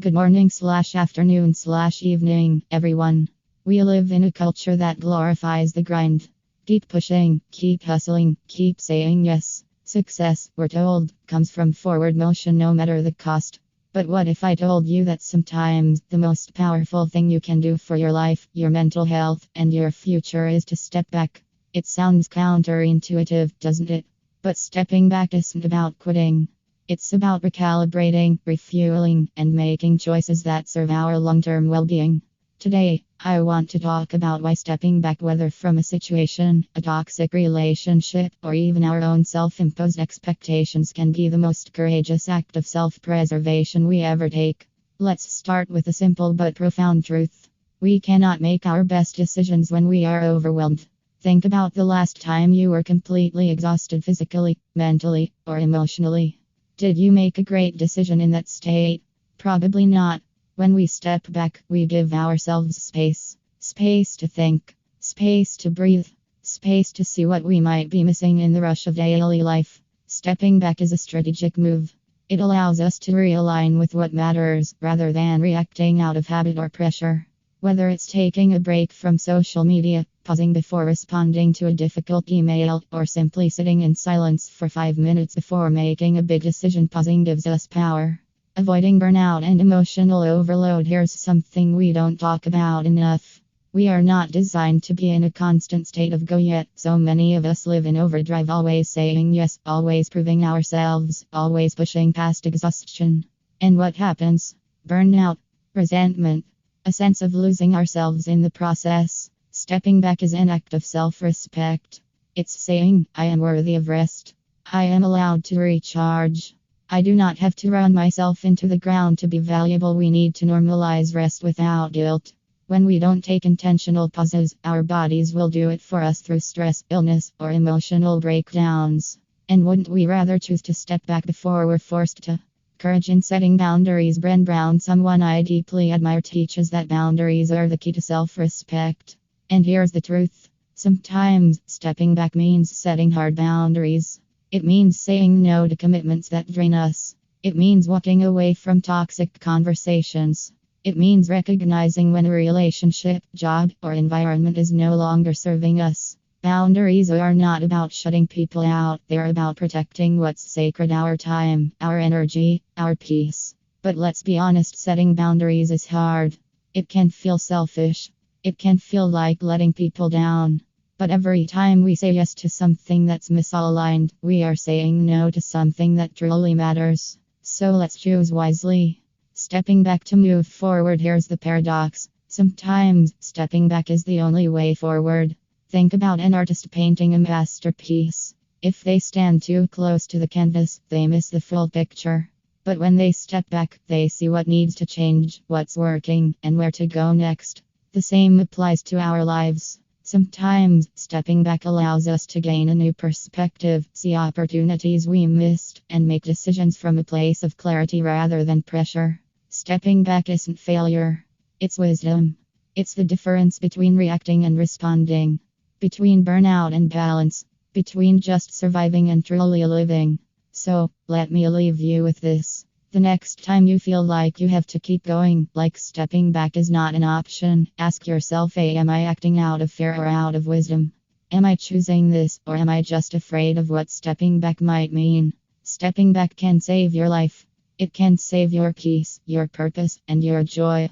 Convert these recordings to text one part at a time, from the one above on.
Good morning slash afternoon slash evening, everyone. We live in a culture that glorifies the grind. Keep pushing, keep hustling, keep saying yes. Success, we're told, comes from forward motion no matter the cost. But what if I told you that sometimes the most powerful thing you can do for your life, your mental health, and your future is to step back? It sounds counterintuitive, doesn't it? But stepping back isn't about quitting. It's about recalibrating, refueling, and making choices that serve our long term well being. Today, I want to talk about why stepping back, whether from a situation, a toxic relationship, or even our own self imposed expectations, can be the most courageous act of self preservation we ever take. Let's start with a simple but profound truth. We cannot make our best decisions when we are overwhelmed. Think about the last time you were completely exhausted physically, mentally, or emotionally. Did you make a great decision in that state? Probably not. When we step back, we give ourselves space. Space to think. Space to breathe. Space to see what we might be missing in the rush of daily life. Stepping back is a strategic move. It allows us to realign with what matters, rather than reacting out of habit or pressure. Whether it's taking a break from social media, pausing before responding to a difficult email, or simply sitting in silence for 5 minutes before making a big decision, pausing gives us power. Avoiding burnout and emotional overload. Here's something we don't talk about enough. We are not designed to be in a constant state of go, yet so many of us live in overdrive, always saying yes, always proving ourselves, always pushing past exhaustion. And what happens? Burnout, resentment, a sense of losing ourselves in the process. Stepping back is an act of self-respect. It's saying, I am worthy of rest. I am allowed to recharge. I do not have to run myself into the ground to be valuable. We need to normalize rest without guilt. When we don't take intentional pauses, our bodies will do it for us through stress, illness, or emotional breakdowns. And wouldn't we rather choose to step back before we're forced to? Courage in setting boundaries. Brené Brown, someone I deeply admire, teaches that boundaries are the key to self-respect. And here's the truth. Sometimes stepping back means setting hard boundaries. It means saying no to commitments that drain us. It means walking away from toxic conversations. It means recognizing when a relationship, job, or environment is no longer serving us. Boundaries are not about shutting people out, they're about protecting what's sacred: our time, our energy, our peace. But let's be honest, setting boundaries is hard. It can feel selfish. It can feel like letting people down. But every time we say yes to something that's misaligned, we are saying no to something that truly matters. So let's choose wisely. Stepping back to move forward. Here's the paradox. Sometimes stepping back is the only way forward. Think about an artist painting a masterpiece. If they stand too close to the canvas, they miss the full picture. But when they step back, they see what needs to change, what's working, and where to go next. The same applies to our lives. Sometimes stepping back allows us to gain a new perspective, see opportunities we missed, and make decisions from a place of clarity rather than pressure. Stepping back isn't failure, it's wisdom. It's the difference between reacting and responding, between burnout and balance, between just surviving and truly living. So, let me leave you with this. The next time you feel like you have to keep going, like stepping back is not an option, ask yourself, am I acting out of fear or out of wisdom? Am I choosing this, or am I just afraid of what stepping back might mean? Stepping back can save your life. It can save your peace, your purpose, and your joy.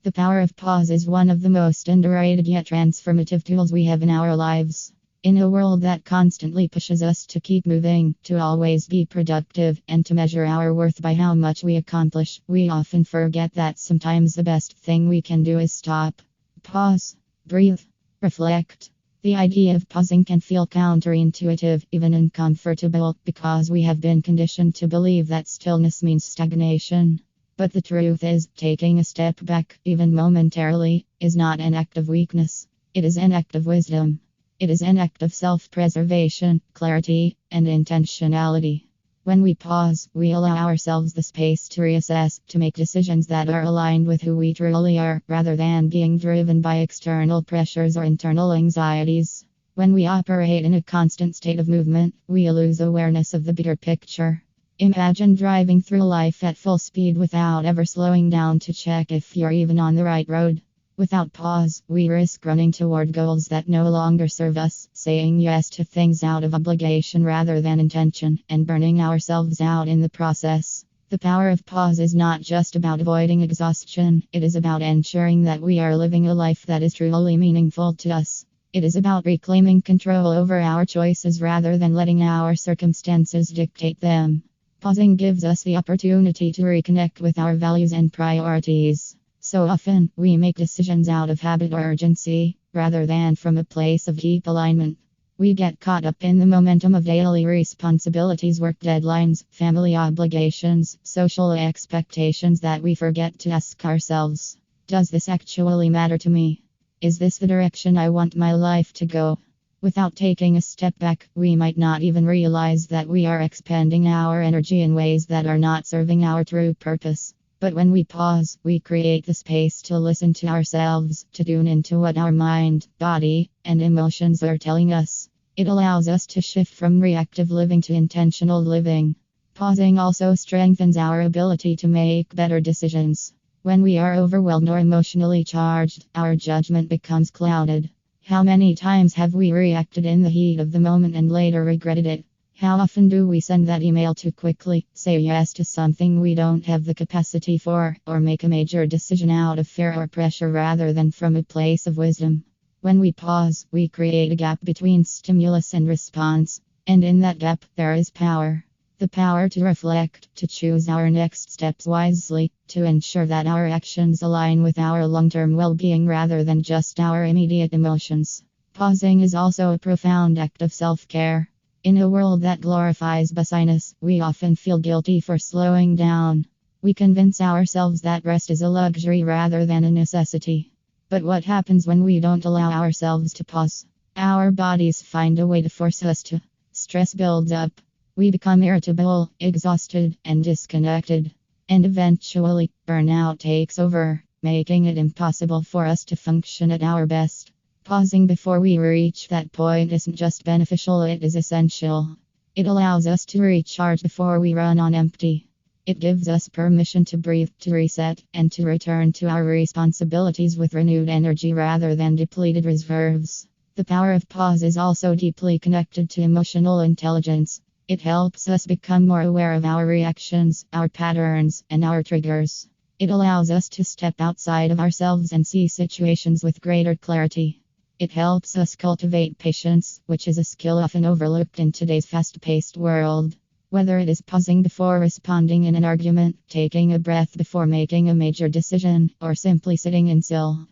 The power of pause is one of the most underrated yet transformative tools we have in our lives. In a world that constantly pushes us to keep moving, to always be productive, and to measure our worth by how much we accomplish, we often forget that sometimes the best thing we can do is stop, pause, breathe, reflect. The idea of pausing can feel counterintuitive, even uncomfortable, because we have been conditioned to believe that stillness means stagnation. But the truth is, taking a step back, even momentarily, is not an act of weakness. It is an act of wisdom. It is an act of self-preservation, clarity, and intentionality. When we pause, we allow ourselves the space to reassess, to make decisions that are aligned with who we truly are, rather than being driven by external pressures or internal anxieties. When we operate in a constant state of movement, we lose awareness of the bigger picture. Imagine driving through life at full speed without ever slowing down to check if you're even on the right road. Without pause, we risk running toward goals that no longer serve us, saying yes to things out of obligation rather than intention, and burning ourselves out in the process. The power of pause is not just about avoiding exhaustion, it is about ensuring that we are living a life that is truly meaningful to us. It is about reclaiming control over our choices rather than letting our circumstances dictate them. Pausing gives us the opportunity to reconnect with our values and priorities. So often, we make decisions out of habit or urgency, rather than from a place of deep alignment. We get caught up in the momentum of daily responsibilities, work deadlines, family obligations, social expectations that we forget to ask ourselves, does this actually matter to me? Is this the direction I want my life to go? Without taking a step back, we might not even realize that we are expending our energy in ways that are not serving our true purpose. But when we pause, we create the space to listen to ourselves, to tune into what our mind, body, and emotions are telling us. It allows us to shift from reactive living to intentional living. Pausing also strengthens our ability to make better decisions. When we are overwhelmed or emotionally charged, our judgment becomes clouded. How many times have we reacted in the heat of the moment and later regretted it? How often do we send that email too quickly, say yes to something we don't have the capacity for, or make a major decision out of fear or pressure rather than from a place of wisdom? When we pause, we create a gap between stimulus and response, and in that gap, there is power. The power to reflect, to choose our next steps wisely, to ensure that our actions align with our long-term well-being rather than just our immediate emotions. Pausing is also a profound act of self-care. In a world that glorifies busyness, we often feel guilty for slowing down. We convince ourselves that rest is a luxury rather than a necessity. But what happens when we don't allow ourselves to pause? Our bodies find a way to force us to. Stress builds up. We become irritable, exhausted, and disconnected. And eventually, burnout takes over, making it impossible for us to function at our best. Pausing before we reach that point isn't just beneficial, it is essential. It allows us to recharge before we run on empty. It gives us permission to breathe, to reset, and to return to our responsibilities with renewed energy rather than depleted reserves. The power of pause is also deeply connected to emotional intelligence. It helps us become more aware of our reactions, our patterns, and our triggers. It allows us to step outside of ourselves and see situations with greater clarity. It helps us cultivate patience, which is a skill often overlooked in today's fast-paced world. Whether it is pausing before responding in an argument, taking a breath before making a major decision, or simply sitting in still.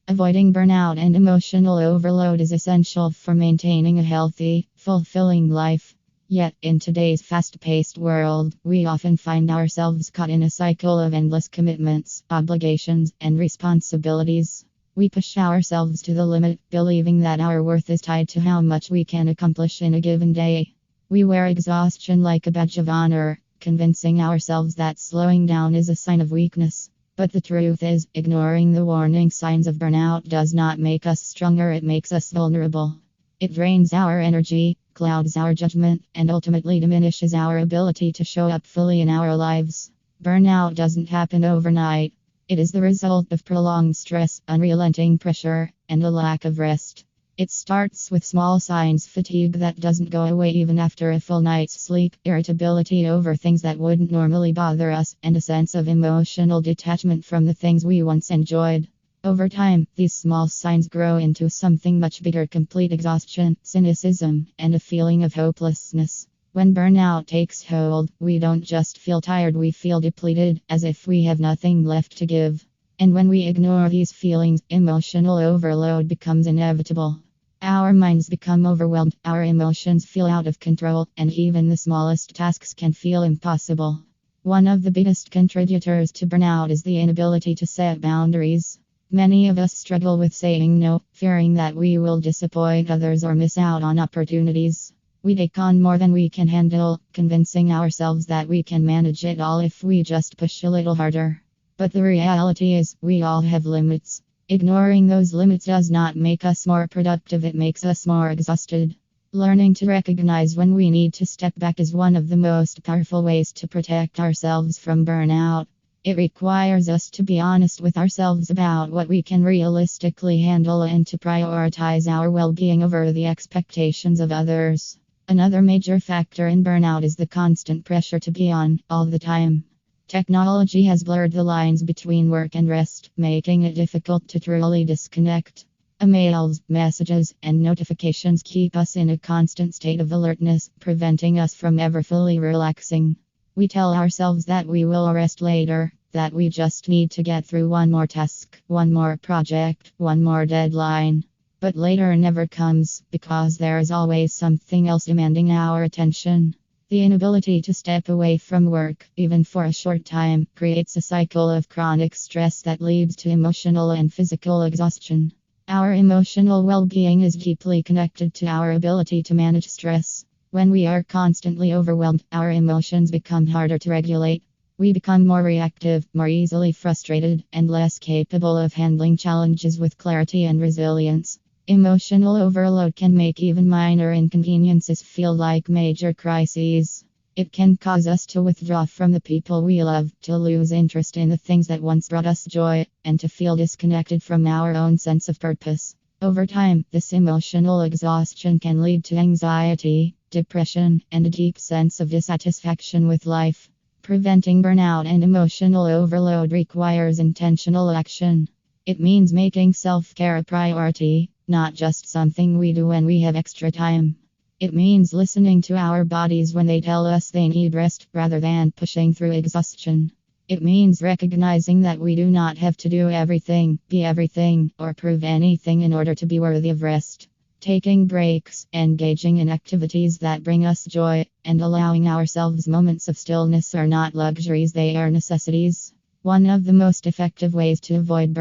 Avoiding burnout and emotional overload is essential for maintaining a healthy, fulfilling life. Yet, in today's fast-paced world, we often find ourselves caught in a cycle of endless commitments, obligations, and responsibilities. We push ourselves to the limit, believing that our worth is tied to how much we can accomplish in a given day. We wear exhaustion like a badge of honor, convincing ourselves that slowing down is a sign of weakness. But the truth is, ignoring the warning signs of burnout does not make us stronger, it makes us vulnerable. It drains our energy, clouds our judgment, and ultimately diminishes our ability to show up fully in our lives. Burnout doesn't happen overnight. It is the result of prolonged stress, unrelenting pressure, and a lack of rest. It starts with small signs: fatigue that doesn't go away even after a full night's sleep, irritability over things that wouldn't normally bother us, and a sense of emotional detachment from the things we once enjoyed. Over time, these small signs grow into something much bigger: complete exhaustion, cynicism, and a feeling of hopelessness. When burnout takes hold, we don't just feel tired, we feel depleted, as if we have nothing left to give. And when we ignore these feelings, emotional overload becomes inevitable. Our minds become overwhelmed, our emotions feel out of control, and even the smallest tasks can feel impossible. One of the biggest contributors to burnout is the inability to set boundaries. Many of us struggle with saying no, fearing that we will disappoint others or miss out on opportunities. We take on more than we can handle, convincing ourselves that we can manage it all if we just push a little harder. But the reality is, we all have limits. Ignoring those limits does not make us more productive, it makes us more exhausted. Learning to recognize when we need to step back is one of the most powerful ways to protect ourselves from burnout. It requires us to be honest with ourselves about what we can realistically handle and to prioritize our well being over the expectations of others. Another major factor in burnout is the constant pressure to be on all the time. Technology has blurred the lines between work and rest, making it difficult to truly disconnect. Emails, messages, and notifications keep us in a constant state of alertness, preventing us from ever fully relaxing. We tell ourselves that we will rest later, that we just need to get through one more task, one more project, one more deadline. But later never comes, because there is always something else demanding our attention. The inability to step away from work, even for a short time, creates a cycle of chronic stress that leads to emotional and physical exhaustion. Our emotional well-being is deeply connected to our ability to manage stress. When we are constantly overwhelmed, our emotions become harder to regulate. We become more reactive, more easily frustrated, and less capable of handling challenges with clarity and resilience. Emotional overload can make even minor inconveniences feel like major crises. It can cause us to withdraw from the people we love, to lose interest in the things that once brought us joy, and to feel disconnected from our own sense of purpose. Over time, this emotional exhaustion can lead to anxiety, depression, and a deep sense of dissatisfaction with life. Preventing burnout and emotional overload requires intentional action. It means making self-care a priority, not just something we do when we have extra time. It means listening to our bodies when they tell us they need rest rather than pushing through exhaustion. It means recognizing that we do not have to do everything, be everything, or prove anything in order to be worthy of rest. Taking breaks, engaging in activities that bring us joy, and allowing ourselves moments of stillness are not luxuries, they are necessities. One of the most effective ways to avoid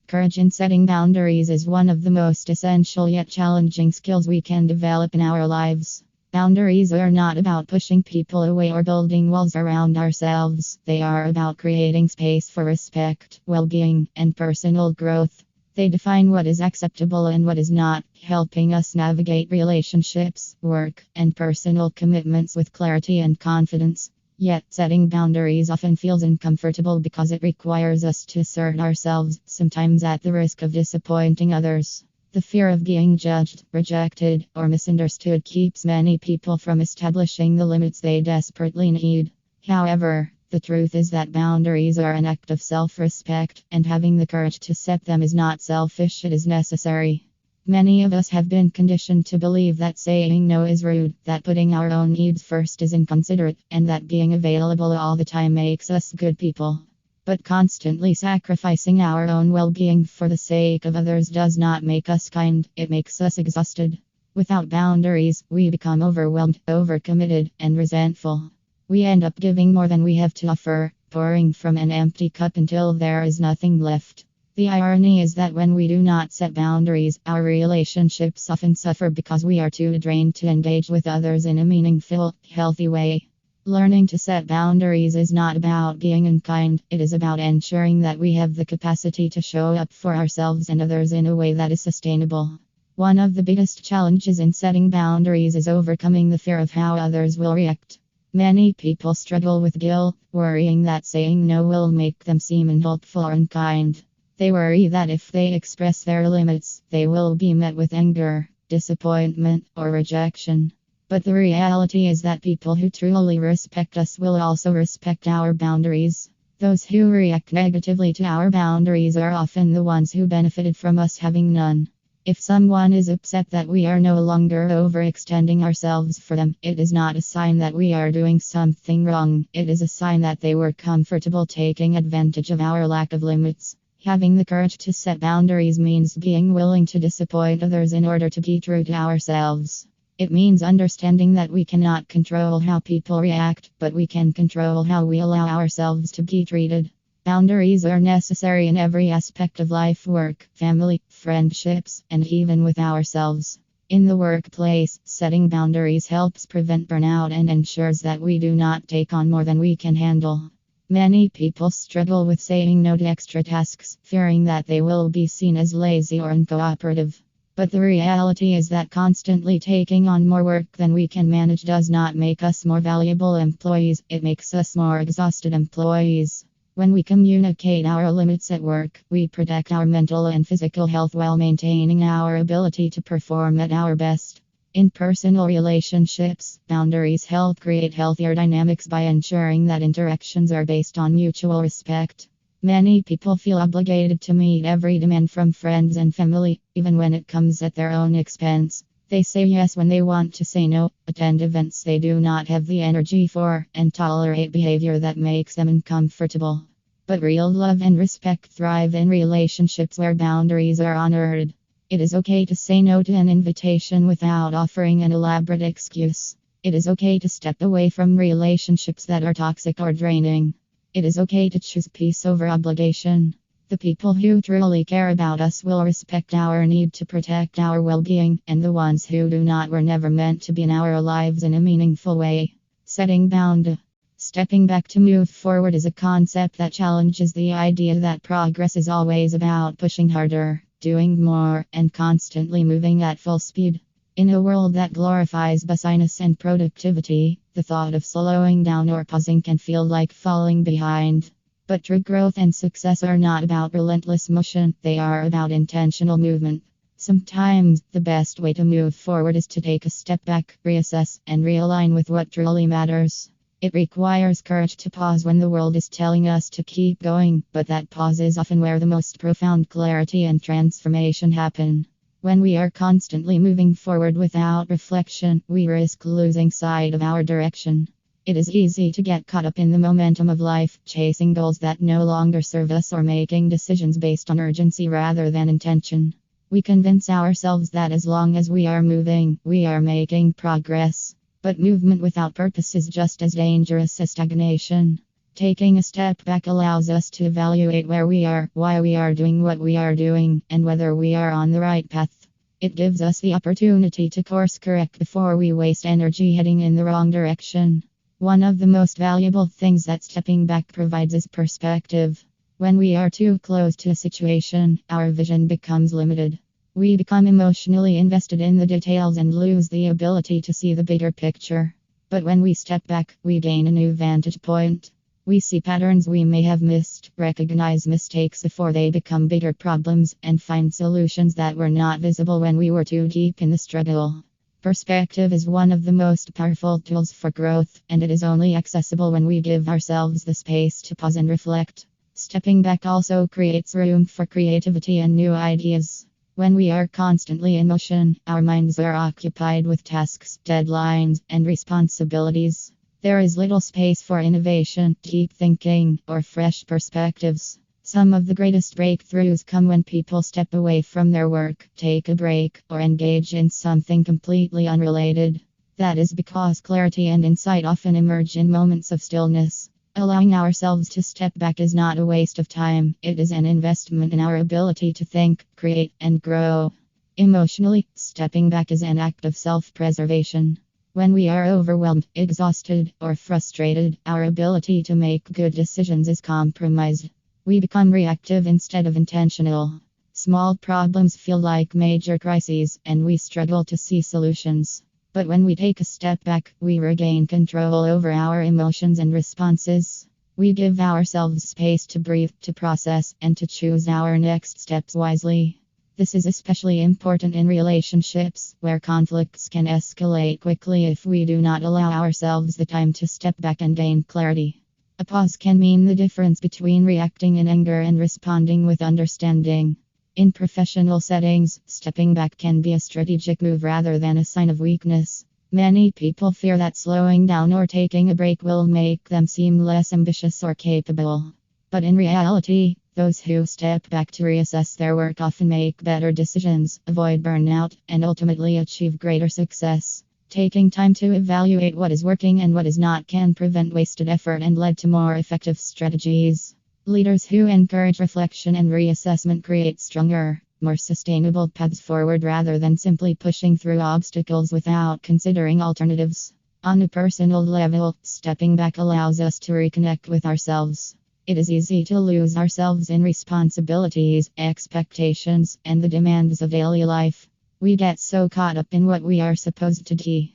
courage in setting boundaries is one of the most essential yet challenging skills we can develop in our lives. Boundaries are not about pushing people away or building walls around ourselves. They are about creating space for respect, well-being, and personal growth. They define what is acceptable and what is not, helping us navigate relationships, work, and personal commitments with clarity and confidence. Yet, setting boundaries often feels uncomfortable because it requires us to assert ourselves, sometimes at the risk of disappointing others. The fear of being judged, rejected, or misunderstood keeps many people from establishing the limits they desperately need. However, the truth is that boundaries are an act of self-respect, and having the courage to set them is not selfish, it is necessary. Many of us have been conditioned to believe that saying no is rude, that putting our own needs first is inconsiderate, and that being available all the time makes us good people. But constantly sacrificing our own well-being for the sake of others does not make us kind, it makes us exhausted. Without boundaries, we become overwhelmed, overcommitted, and resentful. We end up giving more than we have to offer, pouring from an empty cup until there is nothing left. The irony is that when we do not set boundaries, our relationships often suffer because we are too drained to engage with others in a meaningful, healthy way. Learning to set boundaries is not about being unkind, it is about ensuring that we have the capacity to show up for ourselves and others in a way that is sustainable. One of the biggest challenges in setting boundaries is overcoming the fear of how others will react. Many people struggle with guilt, worrying that saying no will make them seem unhelpful or unkind. They worry that if they express their limits, they will be met with anger, disappointment, or rejection. But the reality is that people who truly respect us will also respect our boundaries. Those who react negatively to our boundaries are often the ones who benefited from us having none. If someone is upset that we are no longer overextending ourselves for them, it is not a sign that we are doing something wrong. It is a sign that they were comfortable taking advantage of our lack of limits. Having the courage to set boundaries means being willing to disappoint others in order to be true to ourselves. It means understanding that we cannot control how people react, but we can control how we allow ourselves to be treated. Boundaries are necessary in every aspect of life, work, family, friendships, and even with ourselves. In the workplace, setting boundaries helps prevent burnout and ensures that we do not take on more than we can handle. Many people struggle with saying no to extra tasks, fearing that they will be seen as lazy or uncooperative. But the reality is that constantly taking on more work than we can manage does not make us more valuable employees, it makes us more exhausted employees. When we communicate our limits at work, we protect our mental and physical health while maintaining our ability to perform at our best. In personal relationships, boundaries help create healthier dynamics by ensuring that interactions are based on mutual respect. Many people feel obligated to meet every demand from friends and family, even when it comes at their own expense. They say yes when they want to say no, attend events they do not have the energy for, and tolerate behavior that makes them uncomfortable. But real love and respect thrive in relationships where boundaries are honored. It is okay to say no to an invitation without offering an elaborate excuse. It is okay to step away from relationships that are toxic or draining. It is okay to choose peace over obligation. The people who truly care about us will respect our need to protect our well-being, and the ones who do not were never meant to be in our lives in a meaningful way. Setting boundaries. Stepping back to move forward is a concept that challenges the idea that progress is always about pushing harder, doing more, and constantly moving at full speed. In a world that glorifies busyness and productivity, the thought of slowing down or pausing can feel like falling behind. But true growth and success are not about relentless motion, they are about intentional movement. Sometimes, the best way to move forward is to take a step back, reassess, and realign with what truly matters. It requires courage to pause when the world is telling us to keep going, but that pause is often where the most profound clarity and transformation happen. When we are constantly moving forward without reflection, we risk losing sight of our direction. It is easy to get caught up in the momentum of life, chasing goals that no longer serve us or making decisions based on urgency rather than intention. We convince ourselves that as long as we are moving, we are making progress. But movement without purpose is just as dangerous as stagnation. Taking a step back allows us to evaluate where we are, why we are doing what we are doing, and whether we are on the right path. It gives us the opportunity to course correct before we waste energy heading in the wrong direction. One of the most valuable things that stepping back provides is perspective. When we are too close to a situation, our vision becomes limited. We become emotionally invested in the details and lose the ability to see the bigger picture. But when we step back, we gain a new vantage point. We see patterns we may have missed, recognize mistakes before they become bigger problems, and find solutions that were not visible when we were too deep in the struggle. Perspective is one of the most powerful tools for growth, and it is only accessible when we give ourselves the space to pause and reflect. Stepping back also creates room for creativity and new ideas. When we are constantly in motion, our minds are occupied with tasks, deadlines, and responsibilities. There is little space for innovation, deep thinking, or fresh perspectives. Some of the greatest breakthroughs come when people step away from their work, take a break, or engage in something completely unrelated. That is because clarity and insight often emerge in moments of stillness. Allowing ourselves to step back is not a waste of time, it is an investment in our ability to think, create, and grow. Emotionally, stepping back is an act of self-preservation. When we are overwhelmed, exhausted, or frustrated, our ability to make good decisions is compromised. We become reactive instead of intentional. Small problems feel like major crises, and we struggle to see solutions. But when we take a step back, we regain control over our emotions and responses. We give ourselves space to breathe, to process, and to choose our next steps wisely. This is especially important in relationships, where conflicts can escalate quickly if we do not allow ourselves the time to step back and gain clarity. A pause can mean the difference between reacting in anger and responding with understanding. In professional settings, stepping back can be a strategic move rather than a sign of weakness. Many people fear that slowing down or taking a break will make them seem less ambitious or capable. But in reality, those who step back to reassess their work often make better decisions, avoid burnout, and ultimately achieve greater success. Taking time to evaluate what is working and what is not can prevent wasted effort and lead to more effective strategies. Leaders who encourage reflection and reassessment create stronger, more sustainable paths forward rather than simply pushing through obstacles without considering alternatives. On a personal level, stepping back allows us to reconnect with ourselves. It is easy to lose ourselves in responsibilities, expectations, and the demands of daily life. We get so caught up in what we are supposed to do